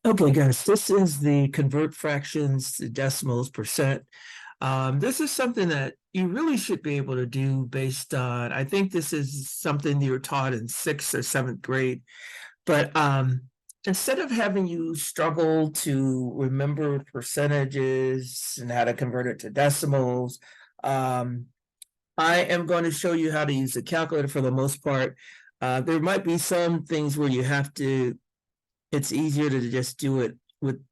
Okay, guys, this is the convert fractions to decimals percent. This is something that you really should be able to do based on, I think this is something you were taught in 6th or 7th grade, but instead of having you struggle to remember percentages and how to convert it to decimals, I am going to show you how to use a calculator for the most part. There might be some things where you have to it's easier to just do it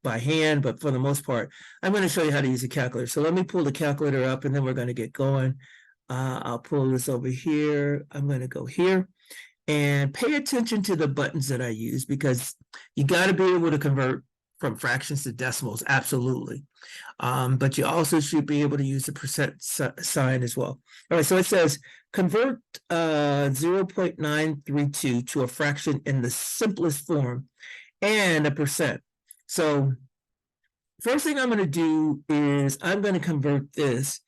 by hand, but for the most part, I'm going to show you how to use a calculator. So let me pull the calculator up and then we're going to get going. I'll pull this over here. I'm going to go here and pay attention to the buttons that I use because you got to be able to convert from fractions to decimals, absolutely. But you also should be able to use the percent sign as well. All right, so it says convert 0.932 to a fraction in the simplest form and a percent. So first thing I'm going to do is I'm going to convert this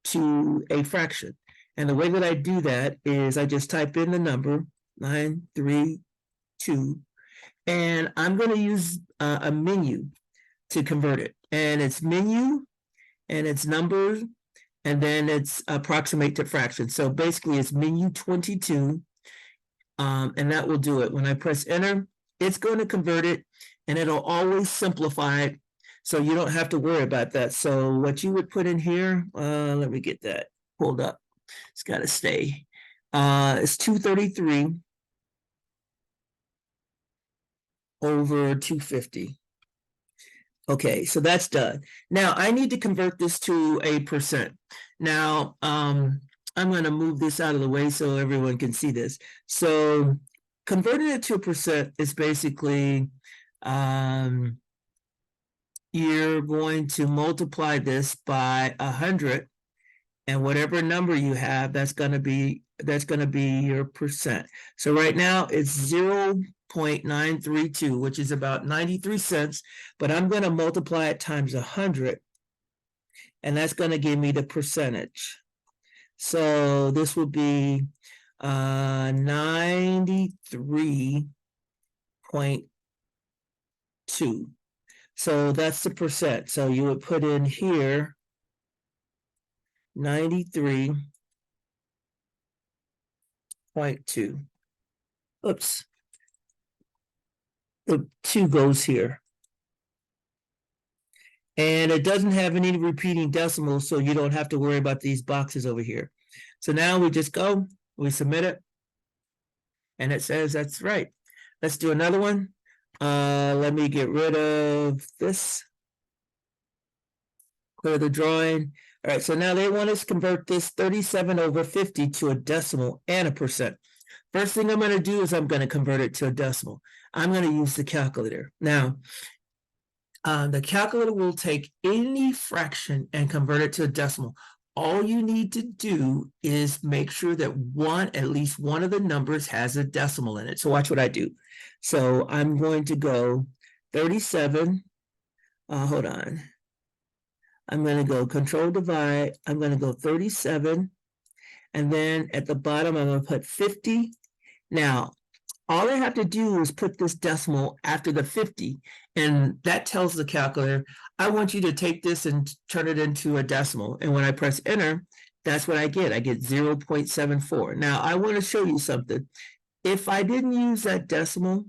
to a fraction. And the way that I do that is I just type in the number 932, and I'm going to use a menu to convert it. And it's menu, and it's numbers, and then it's approximate to fraction. So basically it's menu 22, and that will do it. When I press enter, it's going to convert it, and it'll always simplify it, so you don't have to worry about that. So what you would put in here, let me get that pulled up. It's got to stay. It's 233 over 250. Okay, so that's done. Now I need to convert this to a percent. Now, I'm going to move this out of the way so everyone can see this. So converting it to a percent is basically you're going to multiply this by 100, and whatever number you have, that's going to be your percent. So right now it's 0.932, which is about 93 cents, but I'm going to multiply it times 100, and that's going to give me the percentage. So this would be 93.2. So that's the percent. So you would put in here 93.2. Oops. The 2 goes here. And it doesn't have any repeating decimals, so you don't have to worry about these boxes over here. So now we just go, we submit it, and it says that's right. Let's do another one. Let me get rid of this. Clear the drawing. All right, so now they want us to convert this 37 over 50 to a decimal and a percent. First thing I'm going to do is I'm going to convert it to a decimal. I'm going to use the calculator. Now, the calculator will take any fraction and convert it to a decimal. All you need to do is make sure that at least one of the numbers has a decimal in it. So watch what I do. So I'm going to go 37. Hold on. I'm going to go control divide. I'm going to go 37. And then at the bottom, I'm going to put 50. Now, all I have to do is put this decimal after the 50, and that tells the calculator, I want you to take this and turn it into a decimal. And when I press enter, that's what I get. I get 0.74. Now, I want to show you something. If I didn't use that decimal,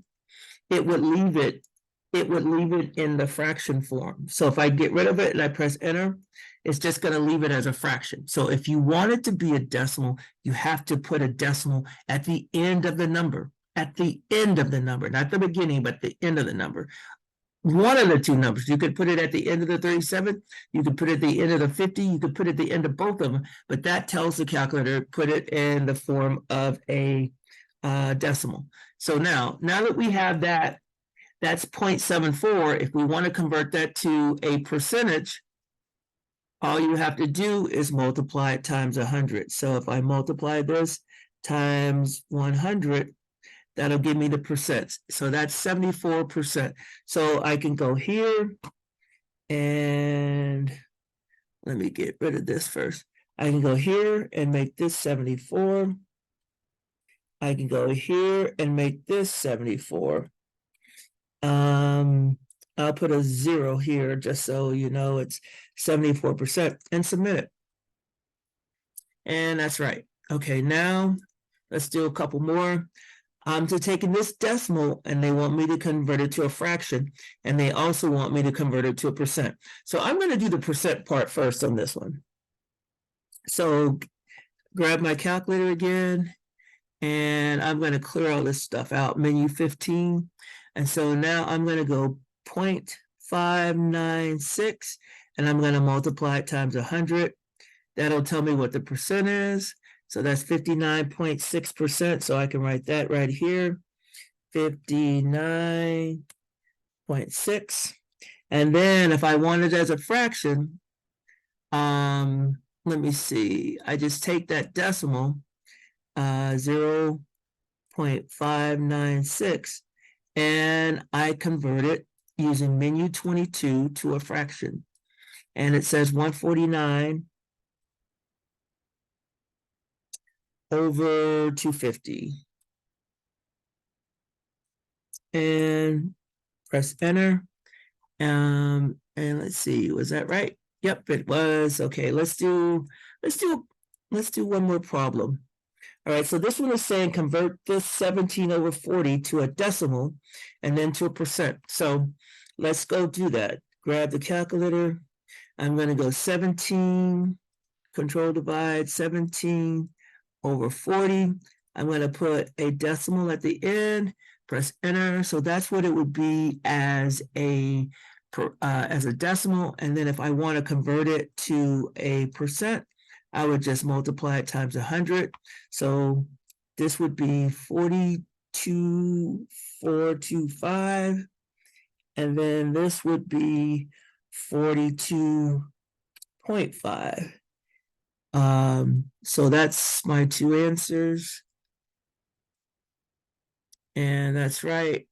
it would leave it in the fraction form. So if I get rid of it and I press enter, it's just going to leave it as a fraction. So if you want it to be a decimal, you have to put a decimal at the end of the number. At the end of the number, not the beginning, but the end of the number. One of the two numbers. You could put it at the end of the 37. You could put it at the end of the 50. You could put it at the end of both of them. But that tells the calculator, put it in the form of a decimal. So now that we have that, that's 0.74. If we want to convert that to a percentage, all you have to do is multiply it times 100. So if I multiply this times 100, that'll give me the percents. So that's 74%. So I can go here and let me get rid of this first. I can go here and make this 74. I can go here and make this 74. I'll put a 0 here just so you know it's 74% and submit it. And that's right. Okay, now let's do a couple more. I'm taking this decimal and they want me to convert it to a fraction, and they also want me to convert it to a percent. So I'm going to do the percent part first on this one. So grab my calculator again, and I'm going to clear all this stuff out, menu 15. And so now I'm going to go 0.596, and I'm going to multiply it times 100. That'll tell me what the percent is. So that's 59.6%. So I can write that right here, 59.6. And then if I want it as a fraction, let me see. I just take that decimal, 0.596, and I convert it using menu 22 to a fraction. And it says 149 over 250. And press enter. And let's see, was that right? Yep, it was. Okay, let's do one more problem. All right, so this one is saying convert this 17 over 40 to a decimal and then to a percent. So let's go do that. Grab the calculator. I'm going to go 17, control divide 17 over 40. I'm going to put a decimal at the end, press enter. So that's what it would be as a decimal. And then if I want to convert it to a percent, I would just multiply it times 100. So this would be 42,425. And then this would be 42.5. So that's my two answers. And that's right.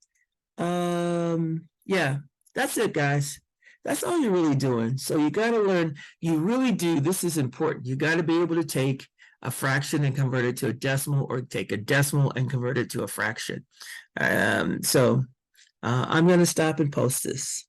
Yeah, that's it, guys. That's all you're really doing. So you got to learn, you really do, this is important. You got to be able to take a fraction and convert it to a decimal, or take a decimal and convert it to a fraction. I'm going to stop and post this.